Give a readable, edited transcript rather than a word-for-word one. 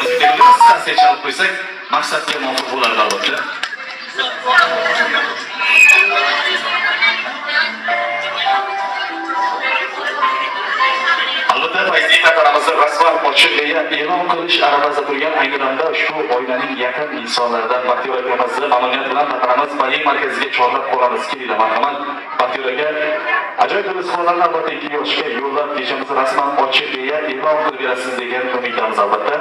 Qisqasiga chalib qo'ysak, maqsadga muvofiq bo'lardi albatta. Albatta, Fayzli kanalimizni rasman ochib deya e'lon qilish arafasida turgan ayni damda ushbu oilaning yaqin insonlaridan Baxtiyor akamizni mamnuniyat bilan taqdiramiz Baliy markaziga chorlab qolamiz. Kelinglar, marhamat. Baxtiyor aka, ajoyib rizqlarni albatta 2 yoshga yo'llab kechamizni rasman ochib deya e'lon qilib berasiz degan umiddamiz albatta.